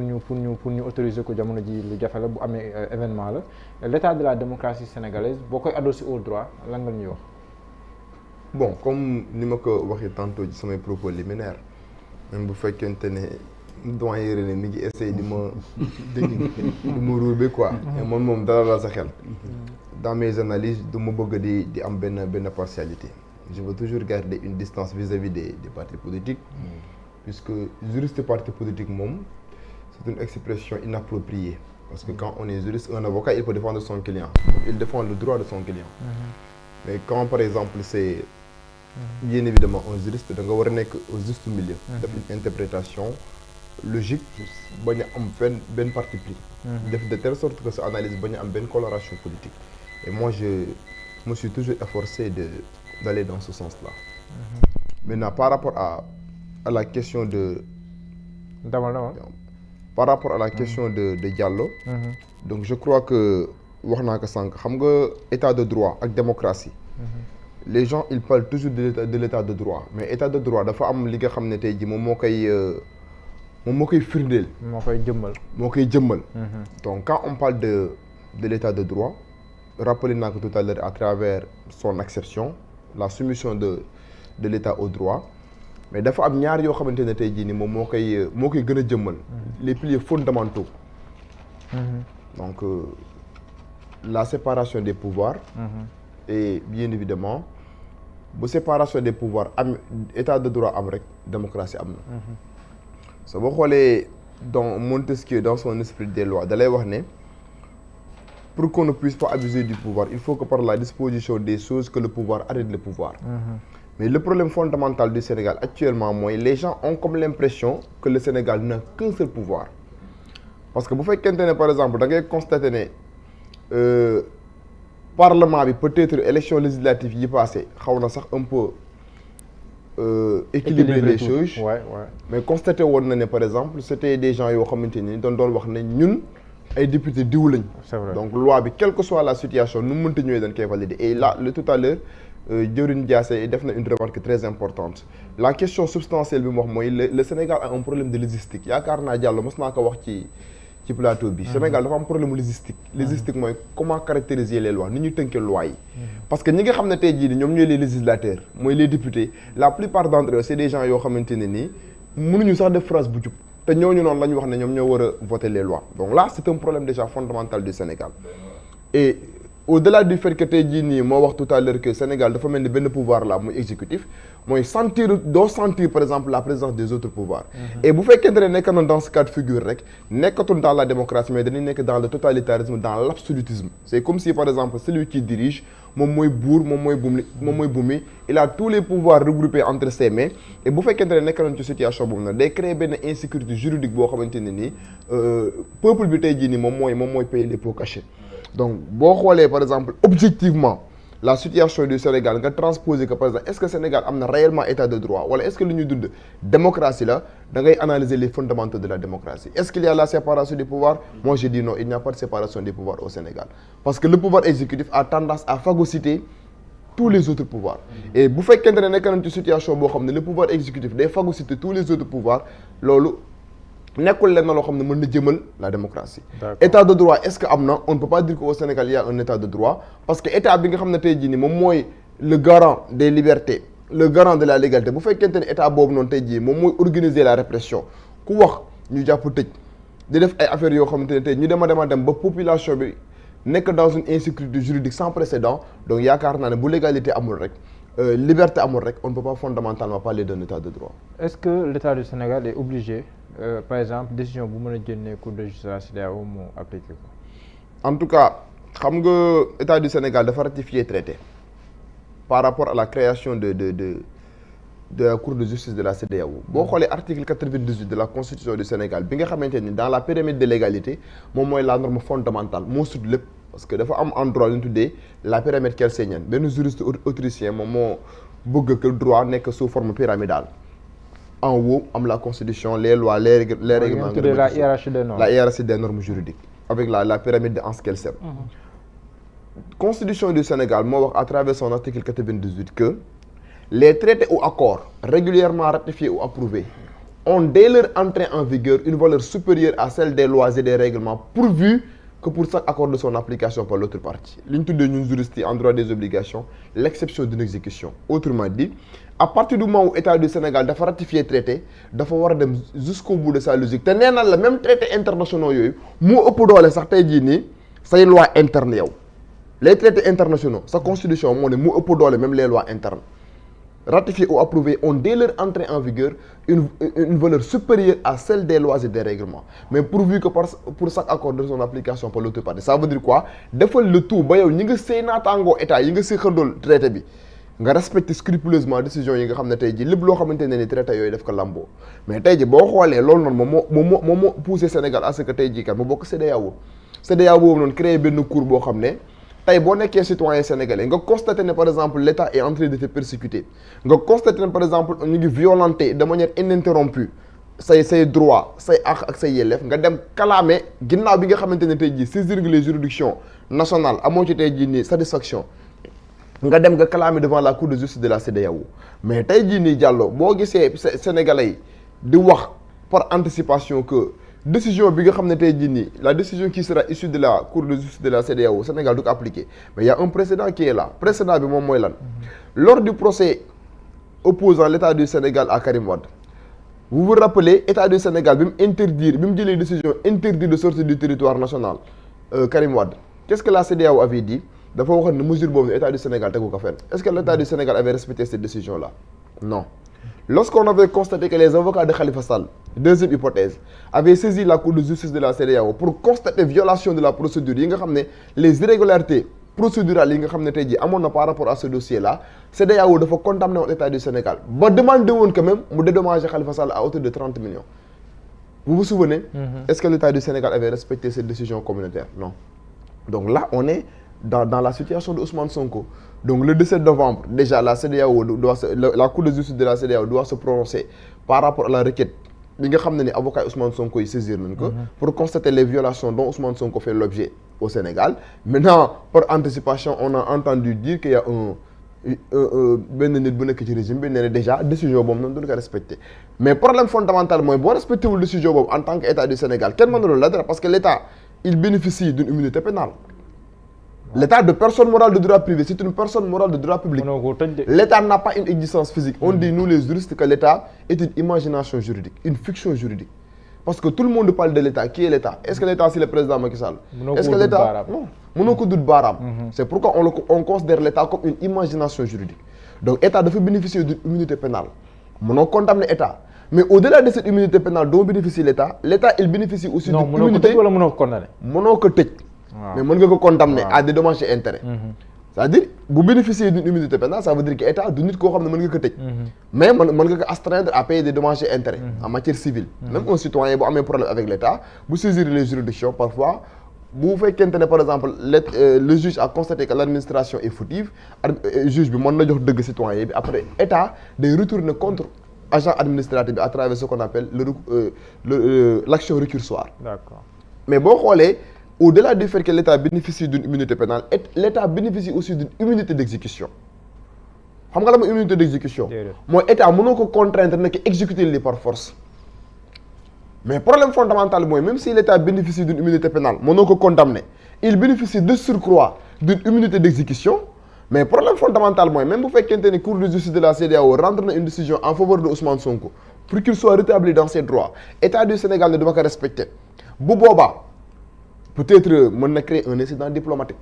pour ñu autoriser ko jamono ji lu jafe la bu amee événement la l'état de la démocratie sénégalaise boo koy adossé au droit lan nga ñuy wax. bon comme ni ma ko waxee tantôt ci samay propos liminaires même bu fekkente ne doyen René mi ngi essayé di ma ruube quoi. moom dara la sa xel. dans mes analyses du ma bëgg di am benn partialité. je veux toujours garder une distance vis-à-vis des partis politiques. puisque juriste parti politique moom c'est une expression inappropriée. parce que quand on est juriste, un avocat il peut défendre son client. il défend le droit de son client. mais quand par exemple c'est bien évidemment un juriste da nga war a nekk au juste milieu. def une interprétation logique bañ a am benn parti pris. def de telle sorte que sa analyse bañ a am benn coloration politique. et moi je me suis toujours efforcé d'aller dans ce sens-là. Maintenant par rapport à la question de par rapport à la question de Diallo. donc je crois que wax naa ko sànq xam nga état de droit ak démocratie. les gens ils parlent toujours de l'état de droit mais état de droit dafa am li nga xam ne tey jii moom moo koy firndeel. moo koy jëmmal. donc quand on parle de l'état de droit rappelé naa ko tout à l'heure à travers son acception la soumission de l'état au droit mais dafa am ñaar yoo xamante ne tey jii ni moom moo koy gën a jëmmal. les piliers fondamentaux. donc la séparation des pouvoirs. et bien évidemment bu séparation des pouvoirs am état de droit am rek démocratie am na. soo boo xoolee dans Montesquieu dans son esprit des lois da lay wax ne pour qu'on ne puisse pas abuser du pouvoir il faut que par la disposition des choses que le pouvoir arrête le pouvoir. mais le problème fondamental du Sénégal actuellement mooy les gens ont comme l'impression que le Sénégal n'a qu'un seul pouvoir. parce que bu fekkente ne par exemple da ngay constater ne parlement bi peut-être élection législative yi passé xaw na sax un peu équilibrer les choses. mais constaté woon na ne par exemple c'était des gens yoo xamante ni doon wax ne ñun ay député diw lañ. donc loi bi quelle que soit la situation nu mu mënta ñëwee dañ koy valider et là tout à l'heure Diorine Diassé def na une remarque très importante la question substantielle bi mu wax mooy le Sénégal a un problème de logistique yaakaar naa Diallo mos naa ko wax ci plateau bi. Sénégal dafa am problème logistique. logistique mooy comment caractériser les lois ni ñu tënkee lois yi. parce que ñi nga xam ne tey jii ñoom ñooy les législateurs mooy les députés la plupart d'entre eux c'est des gens yoo xamante ne nii mënuñu sax def phrase bu jub te ñooñu noonu la ñu wax ne ñoom ñoo war a voter les lois donc là c'est un problème déjà fondamental du Sénégal. et au-delà du fait que tey jii nii moo wax tout à l'heure que Sénégal dafa mel ni benn pouvoir là muy exécutif mooy doo sentir par exemple la présence des autres pouvoirs. et bu fekkente ne nekk na dans ce cas de figure rek nekkatul dans la démocratie mais dañuy nekk dans le totalitarisme dans l'absolutisme. c'est comme si par exemple celui qui dirige moom mooy buur moom mooy bumi il a tous les pouvoirs regroupés entre ses mains et bu fekkente ne nekk nañ ci situation boobu nag day créer benn insécurité juridique boo xamante ne nii peuple bi tey jii nii moom mooy payer les pots cachés. donc boo xoolee par exemple objectivement la situation du Sénégal nga transposer que par exemple est-ce que Sénégal am na réellement état de droit wala est-ce que li ñuy dund démocratie la da ngay analyser les fondamentaux de la démocratie est-ce qu'il y a la séparation des pouvoirs moi je dis non il n'y a pas de séparation des pouvoirs au Sénégal parce que le pouvoir exécutif a tendance à phagocyter tous les autres pouvoirs et bu fekkente ne nekk nañ ci situation boo xam ne le pouvoir exécutif day phagocyter tous les autres pouvoirs loolu nekkul leen na loo xam ne mën na jëmal la démocratie. état de droit est-ce que am na on ne peut pas dire qu'au Sénégal il y a un état de droit parce que état bi nga xam ne tey jii nii moom mooy le garant des libertés le garant de la légalité bu fekkente ne état boobu noonu tey jii moom mooy organiser la répression ku wax ñu jàpp tëj di def ay affaires yoo xamante ne tey ñu dem ba population bi nekk dans une insécurité juridique sans précédent donc yaakaar naa ne bu légalité amul rek liberté amul rek on ne peut pas fondamentalement parler d'un état de droit. est-ce que l'État du Sénégal est obligé par exemple décision bu mën a génnee Cour de justice de la CEDEAO mu appliqué ko. en tout cas xam nga État du Sénégal dafa ratifier traité par rapport à la création de la Cour de justice de la CEDEAO boo xoolee article 98 de la Constitution du Sénégal bi nga xamante ni dans la pyramide de l'égalité moom mooy la norme fondamentale moo sut lépp parce que dafa am en droit lu ñu tuddee la pyramide kelsenienne benn juriste autrichien moom moo bëgg que droit nekk sous forme pyramidale. en haut am la constitution les lois les règlements la hiérarchie des normes juridiques avec la pyramide de Hans Kelsen. Constitution du Sénégal moo wax à travers son article 98 que les traités ou accords régulièrement ratifiés ou approuvés ont dès leur entrée en vigueur une valeur supérieure à celle des lois et des règlements pourvu que pour chaque accord de son application par l'autre partie. Li ñu tuddee ñun juristes yi en droit des obligations l'exception d'une exécution. Autrement dit, à partir du moment où État du Sénégal dafa ratifier traité dafa war a dem jusqu'au bout de sa logique te nee na la même traité internationaux yooyu moo ëpp doole sax tey jii nii say loi interne yow les traités internationaux sa constitution moo ne moo ëpp doole même les lois internes ratifiés ou approuvés ont dès leur entrée en vigueur une valeur supérieure à celle des lois et des règlements mais pourvu que pour chaque accord de son application par l'autre partie ça veut dire quoi defal le tout ba yow ñi nga sëy naataangoo état yi nga sëy xandool traité bi nga respecter scrupuleusement décision yi nga xam ne tey ji lépp loo xamante ne ni traité yooyu def ko lamboo mais tey ji boo xoolee loolu noonu moom moo poussé Sénégal à ce que tey ji kat mu bokk CEDEAO boobu noonu créé benn cour boo xam ne tey boo nekkee citoyen sénégalais nga constaté ne par exemple l'État est en train de te persécuter nga constaté ne par exemple ñu ngi violenter de manière ininterrompue say droit say àq ak say yelleef nga dem kalaame ginnaaw bi nga xamante ne tey jii saisir nga les juridictions nationales amoo ci tey jii nii satisfaction nga dem nga kalaame devant la cour de justice de la CEDEAO mais tey jii nii Diallo boo gisee sénégalais yi di wax par anticipation que décision bi nga xam ne tey jii nii la décision qui sera issue de la cour de justice de la CEDEAO Sénégal du ko appliquer mais il y a un précédent qui est là précédent bi moom mooy lan lors du procès opposant l'État du Sénégal à Karim Wade vous vous rappelez État du Sénégal bi mu jëlee décision interdire de sortir du territoire national Karim Wade qu'est-ce que la CEDEAO avait dit dafa waxoon ne mesure boobu ne État du Sénégal tegu ko fenn est-ce que l'État du Sénégal avait respecté cette décision là non. Lorsqu'on avait constaté que les avocats de Khalifa Sall, deuxième hypothèse, avaient saisi la cour de justice de la CEDEAO pour constater violation de la procédure yi nga xam ne les irrégularités procédurales yi nga xam ne tey jii amoon na par rapport à ce dossier là CEDEAO dafa condamné woon État du Sénégal ba demandé woon quand même mu dédommager Khalifa Sall à hauteur de 30 millions. Vous vous souvenez? Est-ce que l'État du Sénégal avait respecté cette décision communautaire? Non. Donc là on est dans la situation de Ousmane Sonko. Donc le 17 novembre déjà la CEDEAO la cour de justice de la CEDEAO doit se prononcer par rapport à la requête bi nga xam ne ni avocat Ousmane Sonko yi saisir nañ ko pour constater les violations dont Ousmane Sonko fait l'objet au Sénégal. Maintenant par anticipation on a entendu dire qu'il y a benn nit bu nekk ci régime bi nee na déjà décision boobu noonu duñu ko respecté mais problème fondamental mooy boo respecté wul décision boobu en tant que État du Sénégal kenn mënuloo la dara parce que l'État il bénéficie d'une immunité pénale. L'État de personne morale de droit privé, c'est une personne morale de droit public. L'État n'a pas une existence physique. On dit, nous les juristes, que l'État est une imagination juridique, une fiction juridique. Parce que tout le monde parle de l'État. Qui est l'État? Est-ce que l'État, c'est le président Macky Sall? Est-ce que l'État... Non. Monoko doute baram. C'est pourquoi on considère l'État comme une imagination juridique. Donc, l'État doit bénéficier d'une immunité pénale. On condamne l'État. Mais au-delà de cette immunité pénale dont bénéficie l'État, l'État, il bénéficie aussi d'une immunité... Monoko tëj. Mais mën nga ko condamner à des dommages et intérêts. C'est-à-dire bu bénéficier d'une immunité pénale ça veut dire que état du nit koo xam ne mën nga ko tëj. mais mën nga ko astreindre à payer des dommages et intérêts en matière civile. Même un citoyen bu amee problème avec l'État bu saisir les juridictions parfois bu fekkente ne par exemple le juge a constaté que l'administration est fautive juge bi mën na jox dëgg citoyen bi après état day retourner contre agent administratif bi à travers ce qu'on appelle l'action récursoire. D'accord. Mais boo xoolee au-delà du fait que l'État bénéficie d'une immunité pénale, l'État bénéficie aussi d'une immunité d'exécution. Xam nga la mooy immunité d'exécution. Mooy État mënoo ko contraindre ne ko exécuter li par force. Mais problème fondamental mooy même si l'État bénéficie d'une immunité pénale mënoo ko condamner il bénéficie de surcroît d'une immunité d'exécution. Mais problème fondamental mooy même bu fekkente ne cour de justice de la CEDEAO rendre na une décision en faveur de Ousmane Sonko pour qu'il soit rétabli dans ses droits État du Sénégal ne doit ko respecter bu boobaa. Peut-être mën na créer un incident diplomatique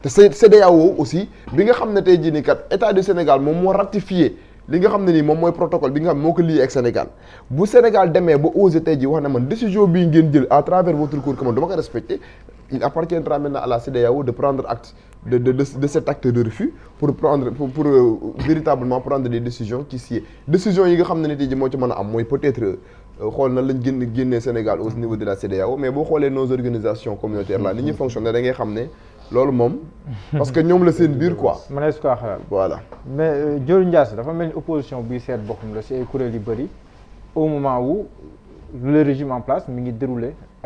te CEDEAO aussi bi nga xam ne tey jii nii kat État du Sénégal moom moo ratifié li nga xam ne nii moom mooy protocole bi nga xam ne moo ko lié ak Sénégal bu Sénégal demee ba osé tey jii wax na man décision bii ngeen jël à travers votre cour que man dama ko respecter il appartiendra maintenant à la CEDEAO de prendre acte de cet acte de refus pour véritablement prendre des décisions qui sied décisions yi nga xam ne ni tey jii moo ci mën a am mooy peut-être xool na lañ génnee Sénégal au niveau de la CEDEAO mais boo xoolee nos organisations communautaires là ni ñuy fonctionner da ngay xam ne loolu moom parce que ñoom la seen biir quoi. mënees ko xalaat voilà. mais Diori Ndiasse dafa mel ni opposition buy seet boppam la si ay kuréel yu bëri au moment où le régime en place mi ngi déroulé